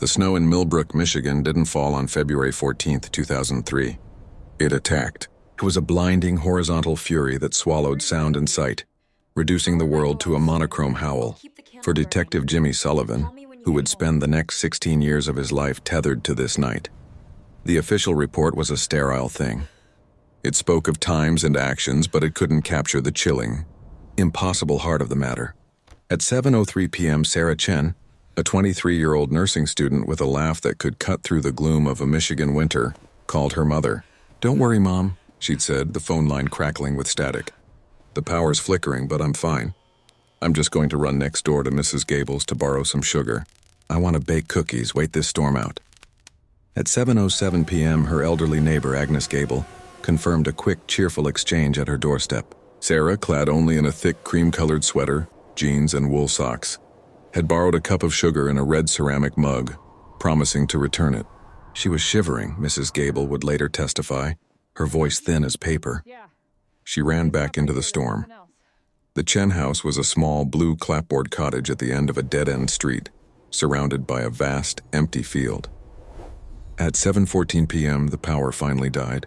The snow in Millbrook, Michigan didn't fall on February 14, 2003. It attacked. It was a blinding horizontal fury that swallowed sound and sight, reducing the world to a monochrome howl. For Detective Jimmy Sullivan, who would spend the next 16 years of his life tethered to this night. The official report was a sterile thing. It spoke of times and actions, but it couldn't capture the chilling, impossible heart of the matter. At 7:03 p.m., Sarah Chen, a 23-year-old nursing student with a laugh that could cut through the gloom of a Michigan winter, called her mother. "Don't worry, Mom," she'd said, the phone line crackling with static. "The power's flickering, but I'm fine. I'm just going to run next door to Mrs. Gable's to borrow some sugar. I want to bake cookies, wait this storm out." At 7:07 p.m., her elderly neighbor, Agnes Gable, confirmed a quick, cheerful exchange at her doorstep. Sarah, clad only in a thick cream-colored sweater, jeans, and wool socks, had borrowed a cup of sugar in a red ceramic mug, promising to return it. She was shivering, Mrs. Gable would later testify, her voice thin as paper. She ran back into the storm. The Chen house was a small blue clapboard cottage at the end of a dead-end street, surrounded by a vast, empty field. At 7:14 p.m., the power finally died.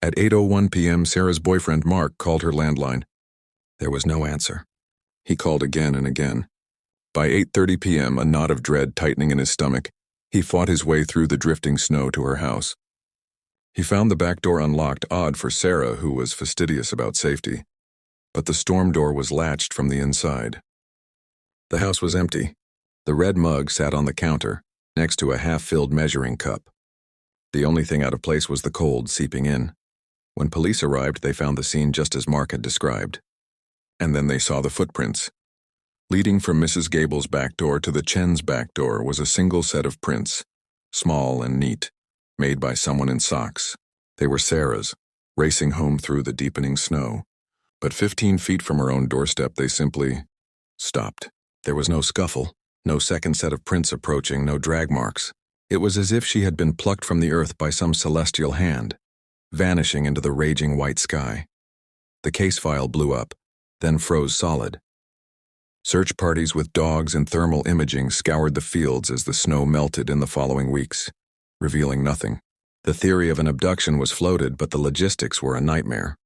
At 8:01 p.m., Sarah's boyfriend Mark called her landline. There was no answer. He called again and again. By 8:30 p.m., a knot of dread tightening in his stomach, he fought his way through the drifting snow to her house. He found the back door unlocked, odd for Sarah, who was fastidious about safety. But the storm door was latched from the inside. The house was empty. The red mug sat on the counter, next to a half-filled measuring cup. The only thing out of place was the cold seeping in. When police arrived, they found the scene just as Mark had described. And then they saw the footprints. Leading from Mrs. Gable's back door to the Chen's back door was a single set of prints, small and neat, made by someone in socks. They were Sarah's, racing home through the deepening snow. But 15 feet from her own doorstep, they simply stopped. There was no scuffle, no second set of prints approaching, no drag marks. It was as if she had been plucked from the earth by some celestial hand, vanishing into the raging white sky. The case file blew up, then froze solid. Search parties with dogs and thermal imaging scoured the fields as the snow melted in the following weeks, revealing nothing. The theory of an abduction was floated, but the logistics were a nightmare.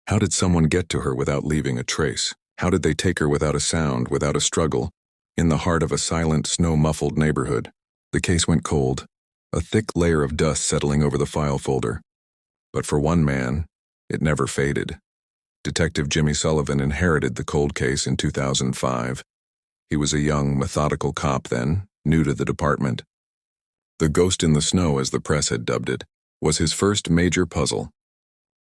How did someone get to her without leaving a trace? How did they take her without a sound, without a struggle, in the heart of a silent, snow-muffled neighborhood? The case went cold, a thick layer of dust settling over the file folder. But for one man, it never faded. Detective Jimmy Sullivan inherited the cold case in 2005. He was a young, methodical cop then, new to the department. The ghost in the snow, as the press had dubbed it, was his first major puzzle.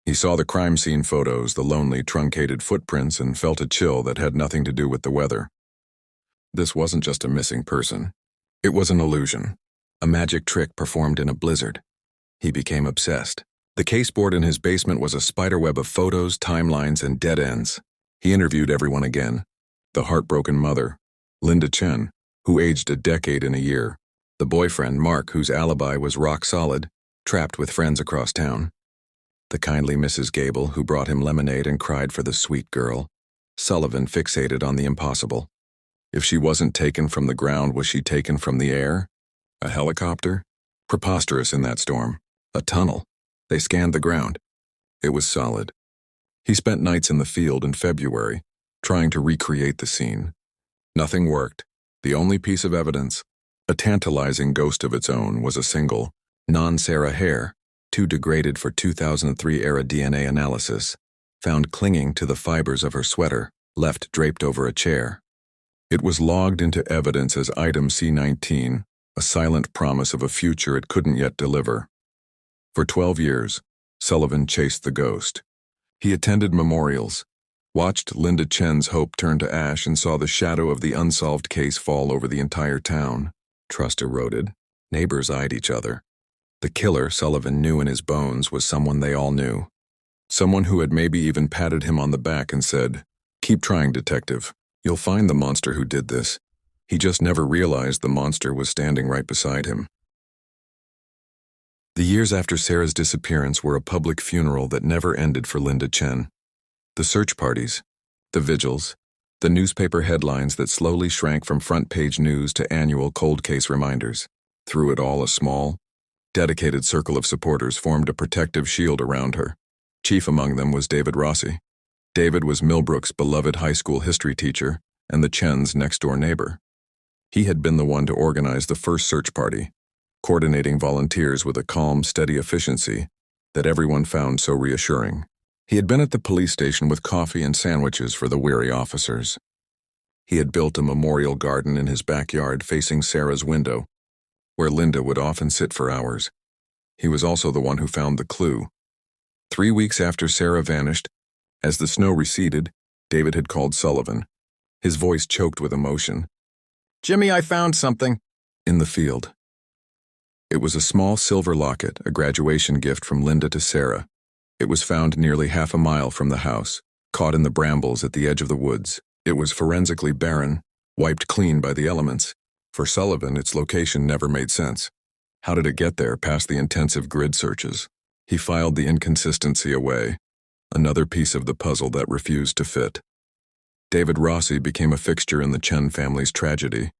He saw the crime scene photos, the lonely, truncated footprints, and felt a chill that had nothing to do with the weather. This wasn't just a missing person. It was an illusion, a magic trick performed in a blizzard. He became obsessed. The caseboard in his basement was a spiderweb of photos, timelines, and dead ends. He interviewed everyone again. The heartbroken mother, Linda Chen, who aged a decade in a year. The boyfriend, Mark, whose alibi was rock solid, trapped with friends across town. The kindly Mrs. Gable, who brought him lemonade and cried for the sweet girl. Sullivan fixated on the impossible. If she wasn't taken from the ground, was she taken from the air? A helicopter? Preposterous in that storm. A tunnel. They scanned the ground. It was solid. He spent nights in the field in February, trying to recreate the scene. Nothing worked. The only piece of evidence, a tantalizing ghost of its own, was a single, non-Sarah hair, too degraded for 2003-era DNA analysis, found clinging to the fibers of her sweater, left draped over a chair. It was logged into evidence as item C19, a silent promise of a future it couldn't yet deliver. For 12 years, Sullivan chased the ghost. He attended memorials, watched Linda Chen's hope turn to ash, and saw the shadow of the unsolved case fall over the entire town. Trust eroded. Neighbors eyed each other. The killer, Sullivan knew in his bones, was someone they all knew. Someone who had maybe even patted him on the back and said, "Keep trying, detective. You'll find the monster who did this." He just never realized the monster was standing right beside him. The years after Sarah's disappearance were a public funeral that never ended for Linda Chen. The search parties, the vigils, the newspaper headlines that slowly shrank from front-page news to annual cold case reminders. Through it all, a small, dedicated circle of supporters formed a protective shield around her. Chief among them was David Rossi. David was Millbrook's beloved high school history teacher and the Chen's next-door neighbor. He had been the one to organize the first search party, coordinating volunteers with a calm, steady efficiency that everyone found so reassuring. He had been at the police station with coffee and sandwiches for the weary officers. He had built a memorial garden in his backyard facing Sarah's window, where Linda would often sit for hours. He was also the one who found the clue. 3 weeks after Sarah vanished, as the snow receded, David had called Sullivan, his voice choked with emotion. "Jimmy, I found something." In the field. It was a small silver locket, a graduation gift from Linda to Sarah. It was found nearly half a mile from the house, caught in the brambles at the edge of the woods. It was forensically barren, wiped clean by the elements. For Sullivan, its location never made sense. How did it get there past the intensive grid searches? He filed the inconsistency away, another piece of the puzzle that refused to fit. David Rossi became a fixture in the Chen family's tragedy.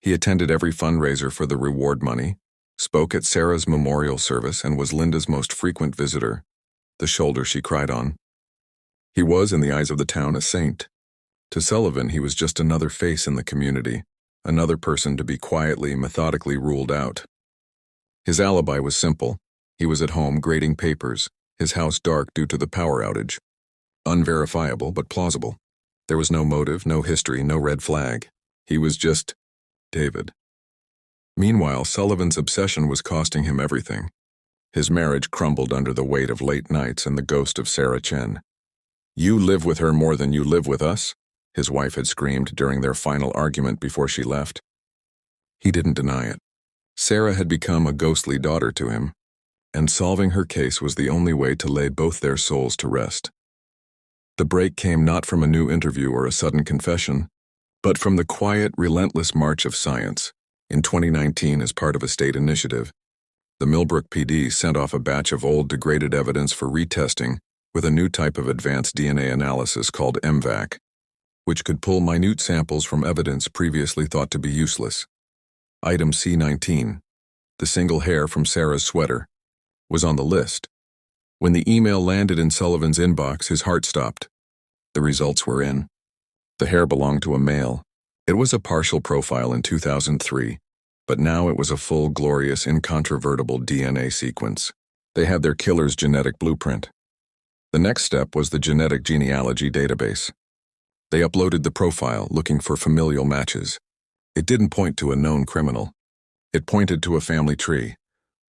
He attended every fundraiser for the reward money, spoke at Sarah's memorial service, and was Linda's most frequent visitor, the shoulder she cried on. He was, in the eyes of the town, a saint. To Sullivan, he was just another face in the community, another person to be quietly, methodically ruled out. His alibi was simple. He was at home grading papers, his house dark due to the power outage. Unverifiable, but plausible. There was no motive, no history, no red flag. He was just David. Meanwhile, Sullivan's obsession was costing him everything. His marriage crumbled under the weight of late nights and the ghost of Sarah Chen. "You live with her more than you live with us," his wife had screamed during their final argument before she left. He didn't deny it. Sarah had become a ghostly daughter to him, and solving her case was the only way to lay both their souls to rest. The break came not from a new interview or a sudden confession, but from the quiet, relentless march of science. In 2019, as part of a state initiative, the Millbrook PD sent off a batch of old degraded evidence for retesting with a new type of advanced DNA analysis called MVAC, which could pull minute samples from evidence previously thought to be useless. Item C19, the single hair from Sarah's sweater, was on the list. When the email landed in Sullivan's inbox, his heart stopped. The results were in. The hair belonged to a male. It was a partial profile in 2003, but now it was a full, glorious, incontrovertible DNA sequence. They had their killer's genetic blueprint. The next step was the genetic genealogy database. They uploaded the profile, looking for familial matches. It didn't point to a known criminal. It pointed to a family tree,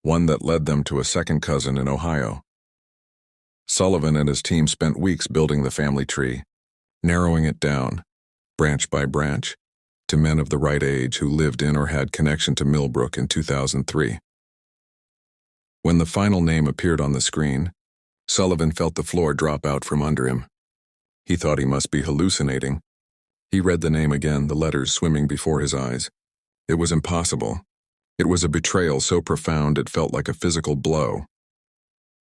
one that led them to a second cousin in Ohio. Sullivan and his team spent weeks building the family tree, narrowing it down, branch by branch, to men of the right age who lived in or had connection to Millbrook in 2003. When the final name appeared on the screen, Sullivan felt the floor drop out from under him. He thought he must be hallucinating. He read the name again, the letters swimming before his eyes. It was impossible. It was a betrayal so profound it felt like a physical blow.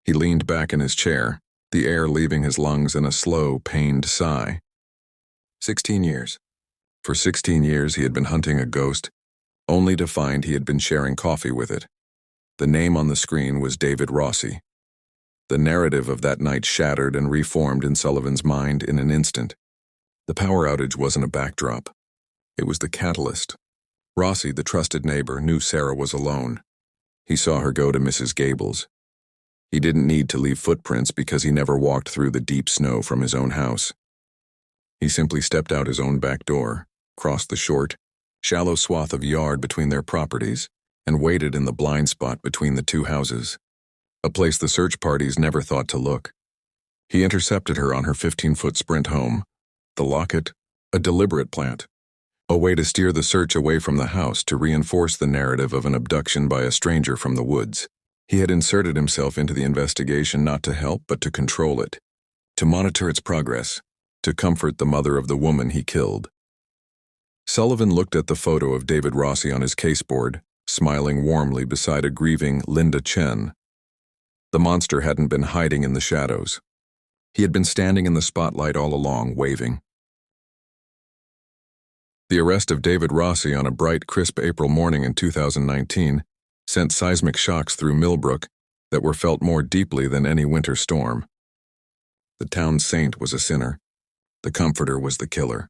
He leaned back in his chair, the air leaving his lungs in a slow, pained sigh. 16 years. For 16 years he had been hunting a ghost, only to find he had been sharing coffee with it. The name on the screen was David Rossi. The narrative of that night shattered and reformed in Sullivan's mind in an instant. The power outage wasn't a backdrop. It was the catalyst. Rossi, the trusted neighbor, knew Sarah was alone. He saw her go to Mrs. Gable's. He didn't need to leave footprints because he never walked through the deep snow from his own house. He simply stepped out his own back door, crossed the short, shallow swath of yard between their properties, and waited in the blind spot between the two houses, a place the search parties never thought to look. He intercepted her on her 15-foot sprint home. The locket, a deliberate plant, a way to steer the search away from the house to reinforce the narrative of an abduction by a stranger from the woods. He had inserted himself into the investigation not to help but to control it, to monitor its progress, to comfort the mother of the woman he killed. Sullivan looked at the photo of David Rossi on his caseboard, smiling warmly beside a grieving Linda Chen. The monster hadn't been hiding in the shadows. He had been standing in the spotlight all along, waving. The arrest of David Rossi on a bright, crisp April morning in 2019 sent seismic shocks through Millbrook that were felt more deeply than any winter storm. The town's saint was a sinner. The comforter was the killer.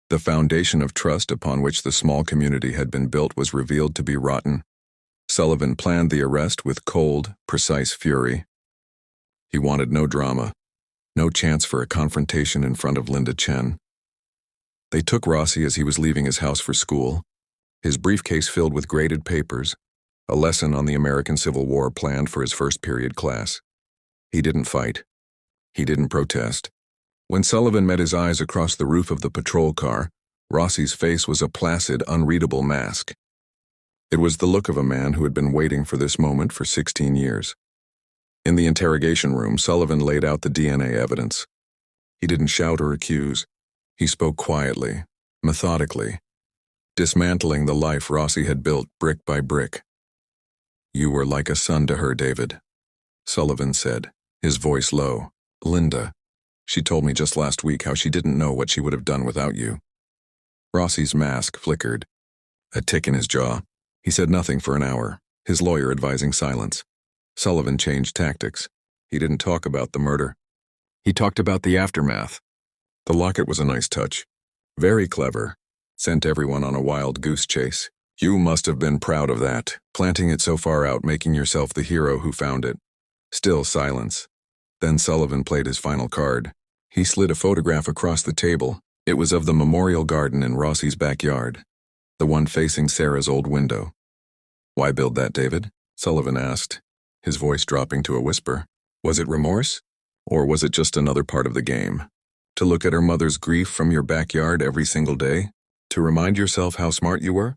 The foundation of trust upon which the small community had been built was revealed to be rotten. Sullivan planned the arrest with cold, precise fury. He wanted no drama, no chance for a confrontation in front of Linda Chen. They took Rossi as he was leaving his house for school, his briefcase filled with graded papers, a lesson on the American Civil War planned for his first period class. He didn't fight. He didn't protest. When Sullivan met his eyes across the roof of the patrol car, Rossi's face was a placid, unreadable mask. It was the look of a man who had been waiting for this moment for 16 years. In the interrogation room, Sullivan laid out the DNA evidence. He didn't shout or accuse. He spoke quietly, methodically, dismantling the life Rossi had built brick by brick. "You were like a son to her, David," Sullivan said, his voice low. "Linda. She told me just last week how she didn't know what she would have done without you." Rossi's mask flickered, a tick in his jaw. He said nothing for an hour, his lawyer advising silence. Sullivan changed tactics. He didn't talk about the murder. He talked about the aftermath. The locket was a nice touch. Very clever. Sent everyone on a wild goose chase. You must have been proud of that, planting it so far out, making yourself the hero who found it. Still silence. Then Sullivan played his final card. He slid a photograph across the table. It was of the memorial garden in Rossi's backyard, the one facing Sarah's old window. "Why build that, David?" Sullivan asked, his voice dropping to a whisper. Was it remorse? Or was it just another part of the game? To look at her mother's grief from your backyard every single day? To remind yourself how smart you were?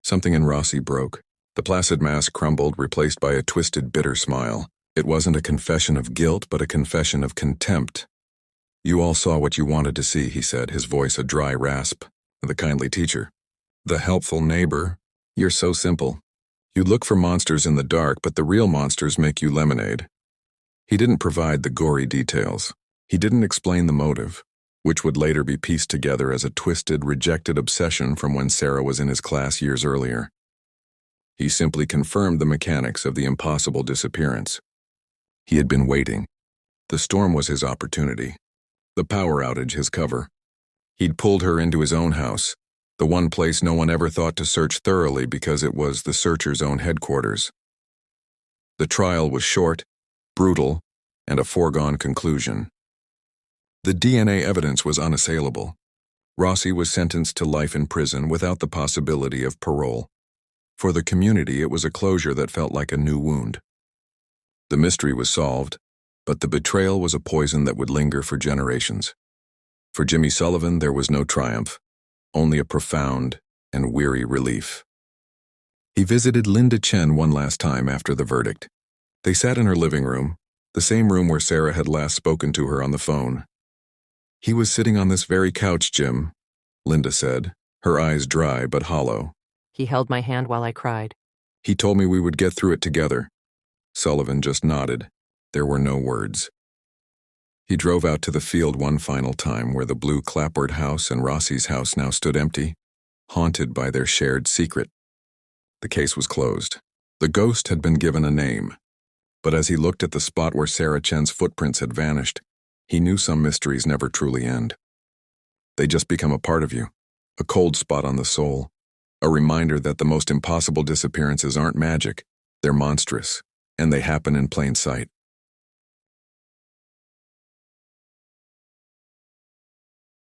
Something in Rossi broke. The placid mask crumbled, replaced by a twisted, bitter smile. It wasn't a confession of guilt, but a confession of contempt. "You all saw what you wanted to see," he said, his voice a dry rasp. "The kindly teacher. The helpful neighbor. You're so simple. You look for monsters in the dark, but the real monsters make you lemonade." He didn't provide the gory details. He didn't explain the motive, which would later be pieced together as a twisted, rejected obsession from when Sarah was in his class years earlier. He simply confirmed the mechanics of the impossible disappearance. He had been waiting. The storm was his opportunity. The power outage his cover. He'd pulled her into his own house, the one place no one ever thought to search thoroughly because it was the searcher's own headquarters. The trial was short, brutal, and a foregone conclusion. The DNA evidence was unassailable. Rossi was sentenced to life in prison without the possibility of parole. For the community, it was a closure that felt like a new wound. The mystery was solved, but the betrayal was a poison that would linger for generations. For Jimmy Sullivan, there was no triumph, only a profound and weary relief. He visited Linda Chen one last time after the verdict. They sat in her living room, the same room where Sarah had last spoken to her on the phone. "He was sitting on this very couch, Jim," Linda said, her eyes dry but hollow. "He held my hand while I cried." "He told me we would get through it together." Sullivan just nodded. There were no words. He drove out to the field one final time where the blue clapboard house and Rossi's house now stood empty, haunted by their shared secret. The case was closed. The ghost had been given a name. But as he looked at the spot where Sarah Chen's footprints had vanished, he knew some mysteries never truly end. They just become a part of you, a cold spot on the soul, a reminder that the most impossible disappearances aren't magic, they're monstrous, and they happen in plain sight.